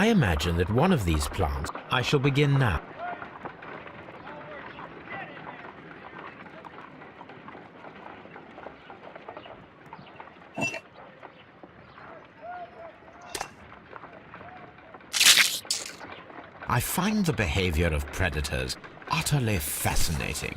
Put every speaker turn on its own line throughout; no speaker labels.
I imagine that one of these plants, I shall begin now. I find the behavior of predators utterly fascinating.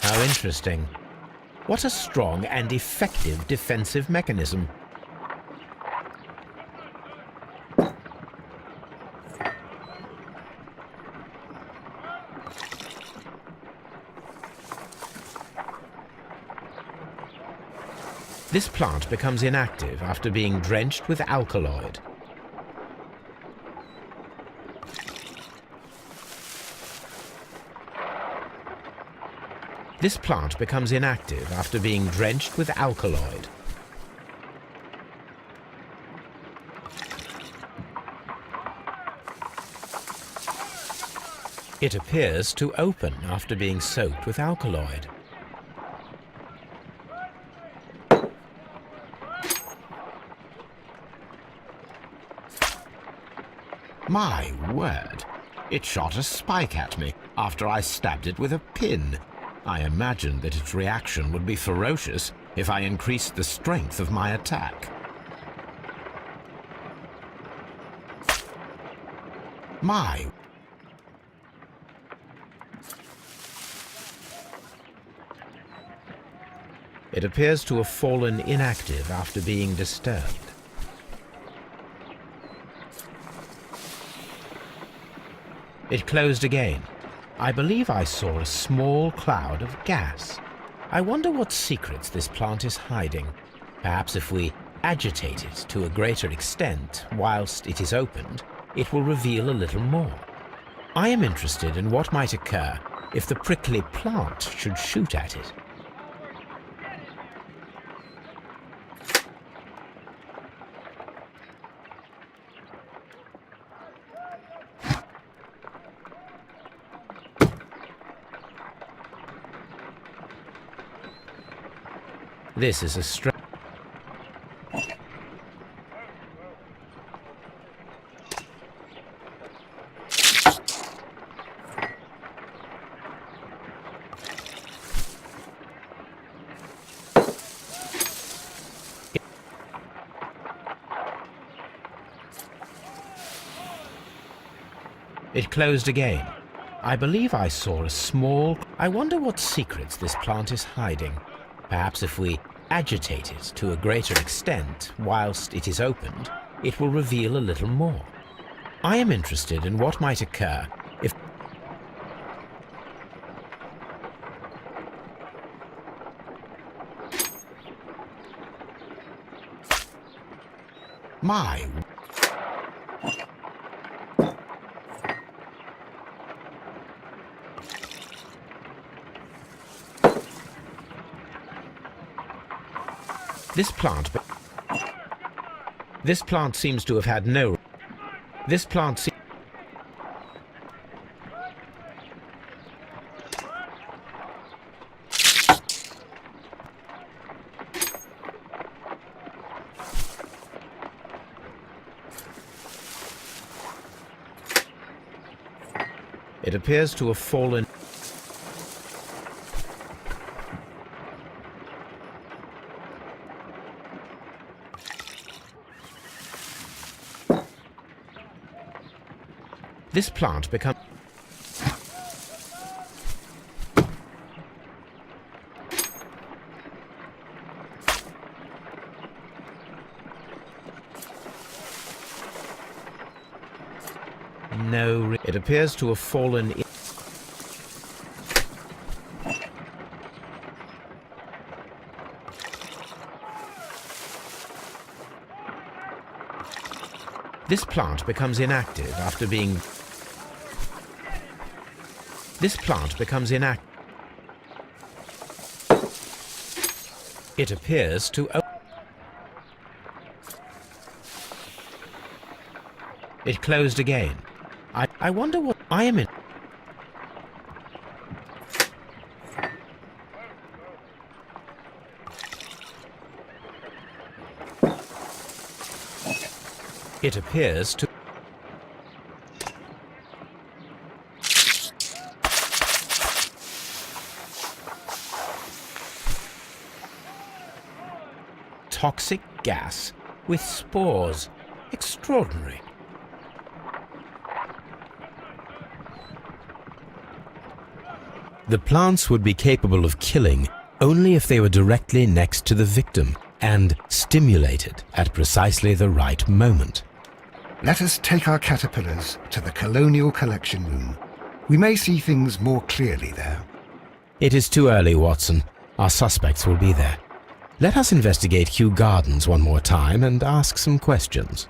How interesting. What a strong and effective defensive mechanism. This plant becomes inactive after being drenched with alkaloid. This plant becomes inactive after being drenched with alkaloid. It appears to open after being soaked with alkaloid. My word! It shot a spike at me after I stabbed it with a pin. I imagined that its reaction would be ferocious if I increased the strength of my attack. My... It appears to have fallen inactive after being disturbed. It closed again. I believe I saw a small cloud of gas. I wonder what secrets this plant is hiding. Perhaps if we agitate it to a greater extent whilst it is opened, it will reveal a little more. I am interested in what might occur if the prickly plant should shoot at it. This is a It closed again. I believe I saw a small... I wonder what secrets this plant is hiding. Perhaps if we agitate it to a greater extent whilst it is opened, it will reveal a little more. I am interested in what might occur if... My... This plant seems to have had no... This plant seems... It appears to have fallen... This plant becomes... No, it appears to have fallen in... This plant becomes inactive after being... This plant becomes inactive. It appears to... It closed again. I wonder what I am in... It appears to... Toxic gas with spores. Extraordinary. The plants would be capable of killing only if they were directly next to the victim and stimulated at precisely the right moment.
Let us take our caterpillars to the Colonial Collection Room. We may see things more clearly there.
It is too early, Watson. Our suspects will be there. Let us investigate Kew Gardens one more time and ask some questions.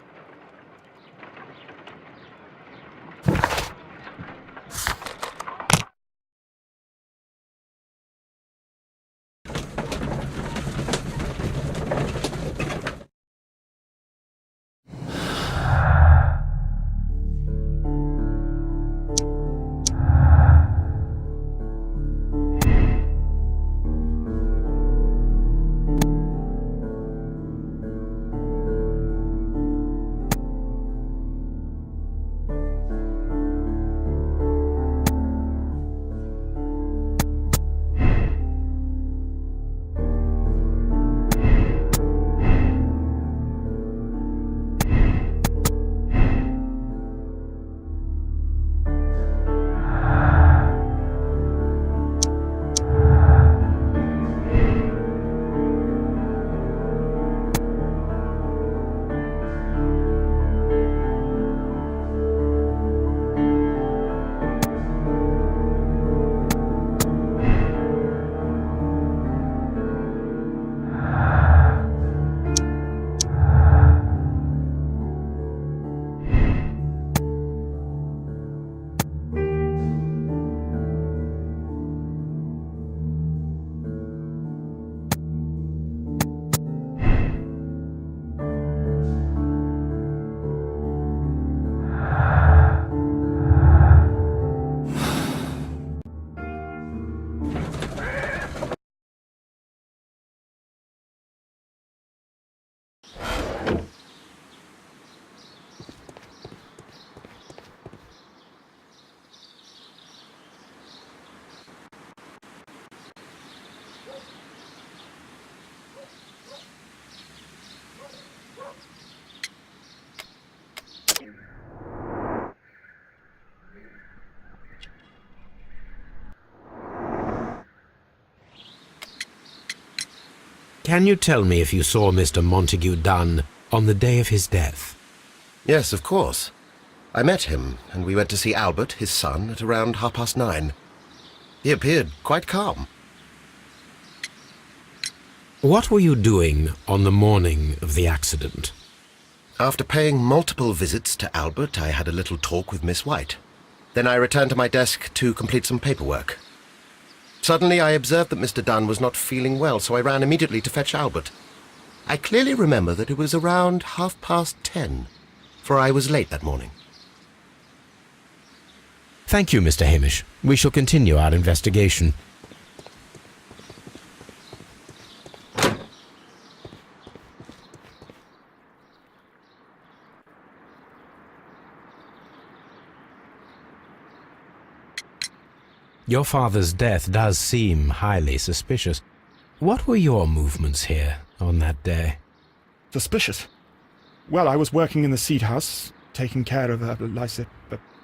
Can you tell me if you saw Mr. Montague Dunn on the day of his death?
Yes, of course. I met him, and we went to see Albert, his son, at around 9:30. He appeared quite calm.
What were you doing on the morning of the accident?
After paying multiple visits to Albert, I had a little talk with Miss White. Then I returned to my desk to complete some paperwork. Suddenly I observed that Mr. Dunn was not feeling well, so I ran immediately to fetch Albert. I clearly remember that it was around 10:30, for I was late that morning.
Thank you, Mr. Hamish. We shall continue our investigation. Your father's death does seem highly suspicious. What were your movements here on that day?
Suspicious? Well, I was working in the seed house, taking care of Lysa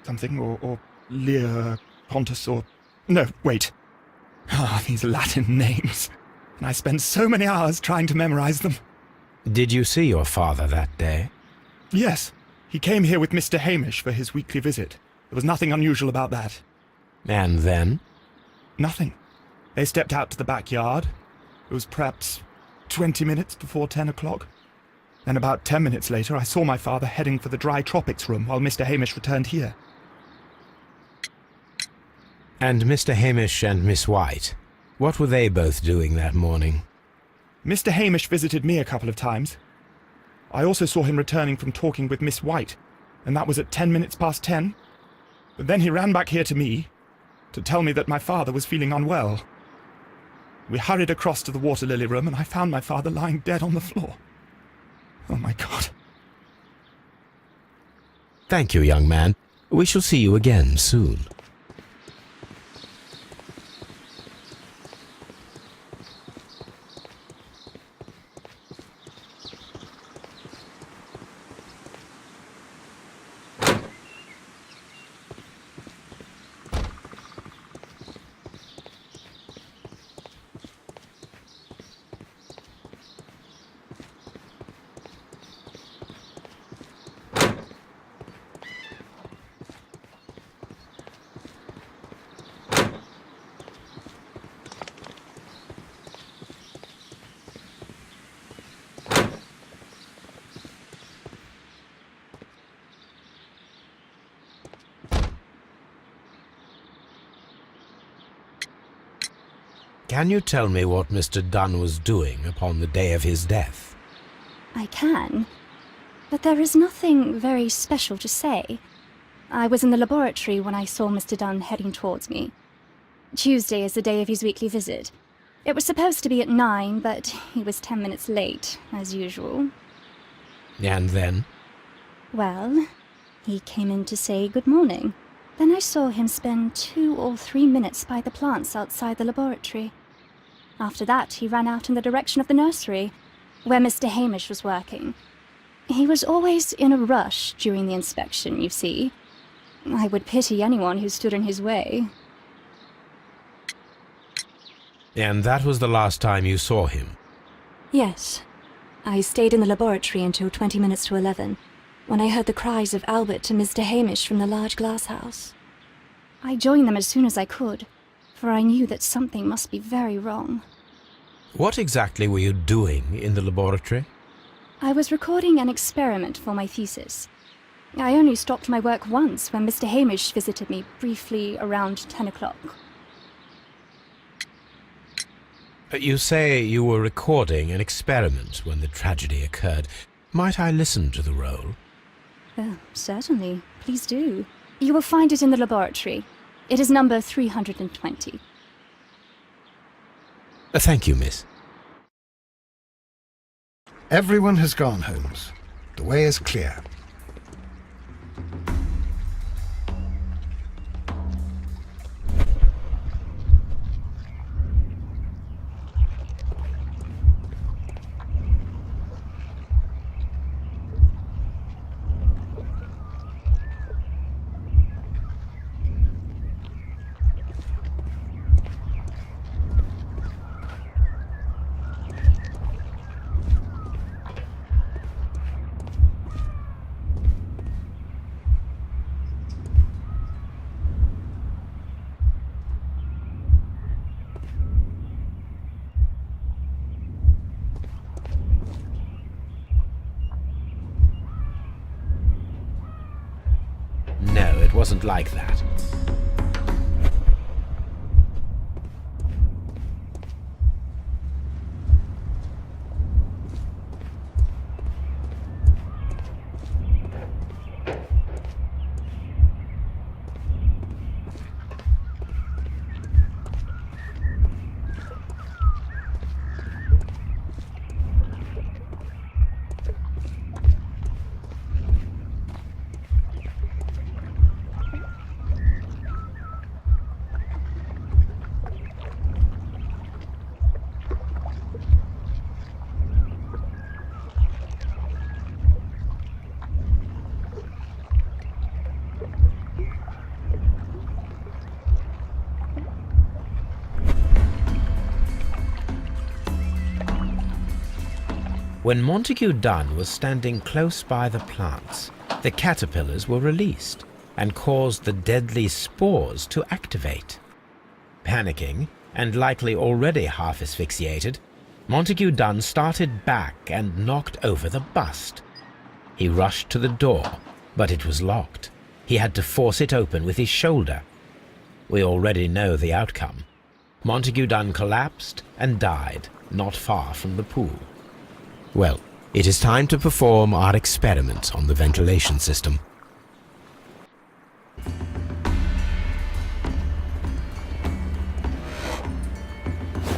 something, or Lear Pontus, or... No, wait. These Latin names. And I spent so many hours trying to memorize them.
Did you see your father that day?
Yes. He came here with Mr. Hamish for his weekly visit. There was nothing unusual about that.
And then?
Nothing. They stepped out to the backyard. It was perhaps 20 minutes before 10 o'clock. Then about 10 minutes later, I saw my father heading for the dry tropics room while Mr. Hamish returned here.
And Mr. Hamish and Miss White, what were they both doing that morning?
Mr. Hamish visited me a couple of times. I also saw him returning from talking with Miss White, and that was at 10 minutes past 10. But then he ran back here to me to tell me that my father was feeling unwell. We hurried across to the water lily room, and I found my father lying dead on the floor. Oh, my God.
Thank you, young man. We shall see you again soon. Can you tell me what Mr. Dunn was doing upon the day of his death?
I can, but there is nothing very special to say. I was in the laboratory when I saw Mr. Dunn heading towards me. Tuesday is the day of his weekly visit. It was supposed to be at 9, but he was 10 minutes late, as usual.
And then?
Well, he came in to say good morning. Then I saw him spend 2 or 3 minutes by the plants outside the laboratory. After that, he ran out in the direction of the nursery, where Mr. Hamish was working. He was always in a rush during the inspection, you see. I would pity anyone who stood in his way.
And that was the last time you saw him?
Yes. I stayed in the laboratory until 20 minutes to 11, when I heard the cries of Albert and Mr. Hamish from the large glass house.
I joined them as soon as I could, for I knew that something must be very wrong.
What exactly were you doing in the laboratory?
I was recording an experiment for my thesis. I only stopped my work once when Mr. Hamish visited me briefly around 10 o'clock.
You say you were recording an experiment when the tragedy occurred. Might I listen to the roll?
Certainly. Please do. You will find it in the laboratory. It is number 320.
Thank you, miss.
Everyone has gone, Holmes. The way is clear.
No, it wasn't like that. When Montague Dunn was standing close by the plants, the caterpillars were released and caused the deadly spores to activate. Panicking, and likely already half asphyxiated, Montague Dunn started back and knocked over the bust. He rushed to the door, but it was locked. He had to force it open with his shoulder. We already know the outcome. Montague Dunn collapsed and died, not far from the pool. Well, it is time to perform our experiment on the ventilation system.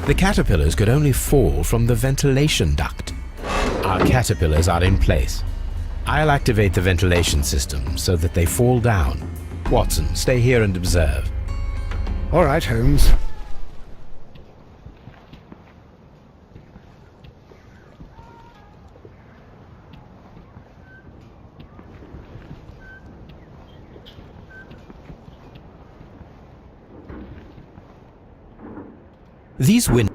The caterpillars could only fall from the ventilation duct. Our caterpillars are in place. I'll activate the ventilation system so that they fall down. Watson, stay here and observe.
All right, Holmes.
These windows.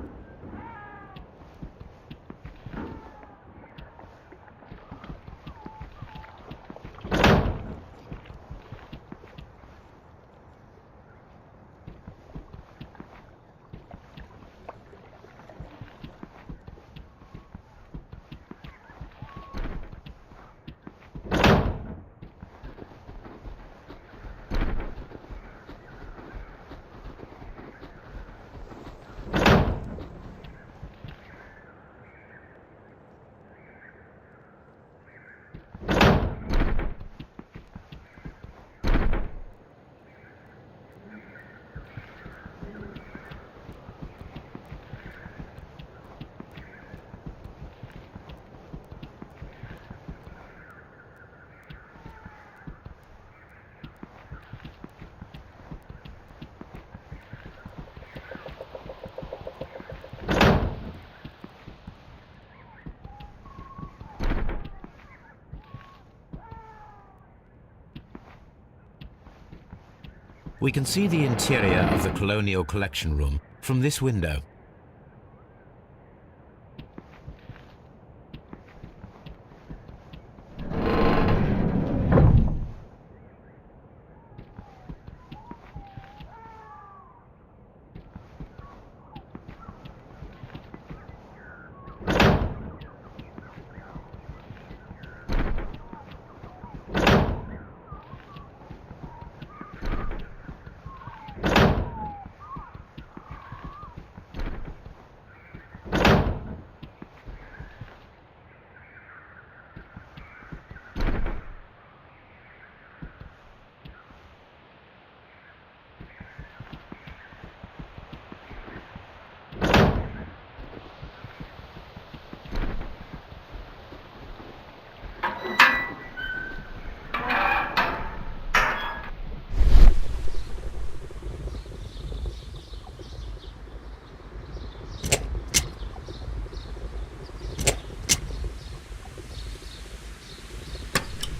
We can see the interior of the Colonial Collection Room from this window.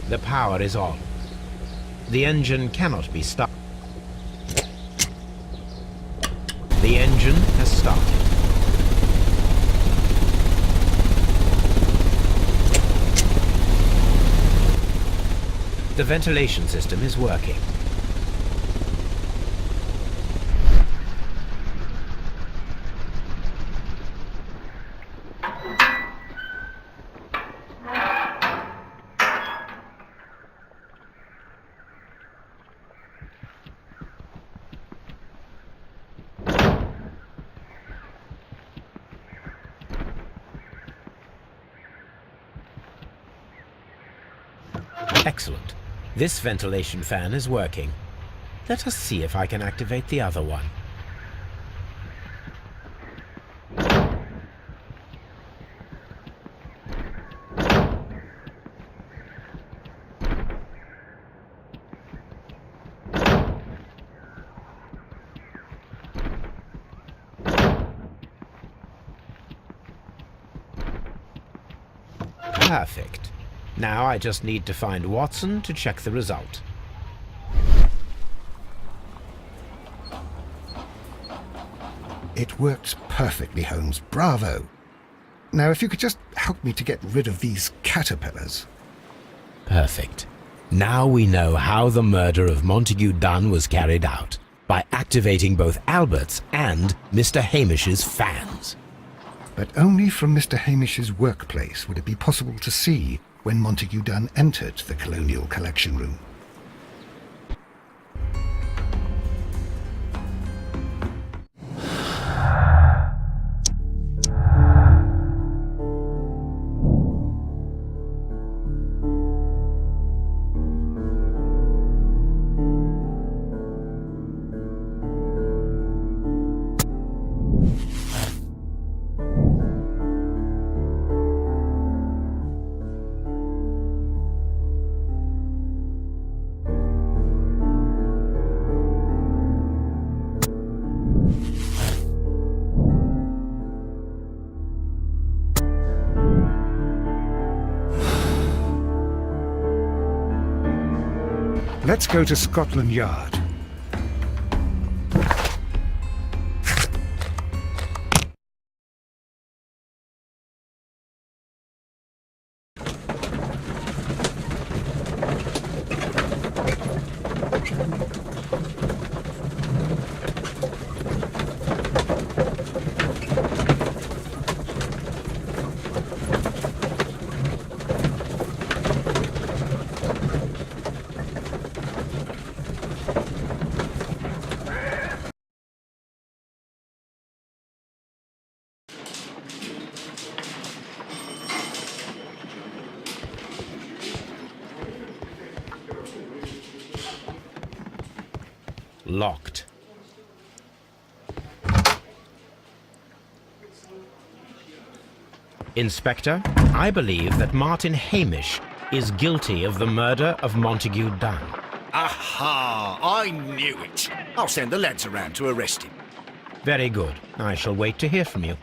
The power is on. The engine cannot be stopped. The engine has started. The ventilation system is working. Excellent. This ventilation fan is working. Let us see if I can activate the other one. Perfect. Now I just need to find Watson to check the result.
It works perfectly, Holmes. Bravo. Now, if you could just help me to get rid of these caterpillars.
Perfect. Now we know how the murder of Montague Dunn was carried out, by activating both Albert's and Mr. Hamish's fans.
But only from Mr. Hamish's workplace would it be possible to see when Montague Dunn entered the Colonial Collection Room. Let's go to Scotland Yard.
Locked. Inspector, I believe that Martin Hamish is guilty of the murder of Montague Dunn.
Aha! I knew it. I'll send the lads around to arrest him.
Very good. I shall wait to hear from you.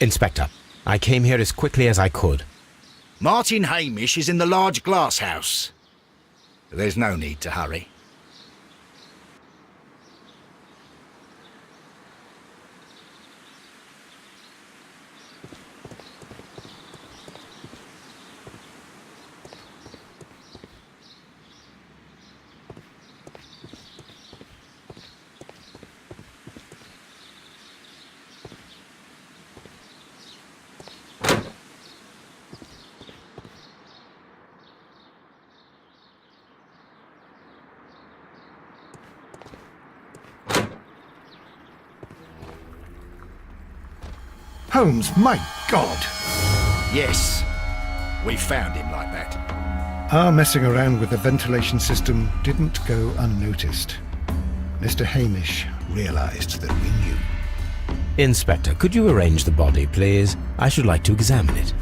Inspector, I came here as quickly as I could.
Martin Hamish is in the large glass house. There's no need to hurry.
Holmes, my God!
Yes, we found him like that.
Our messing around with the ventilation system didn't go unnoticed. Mr. Hamish realized that we knew.
Inspector, could you arrange the body, please? I should like to examine it.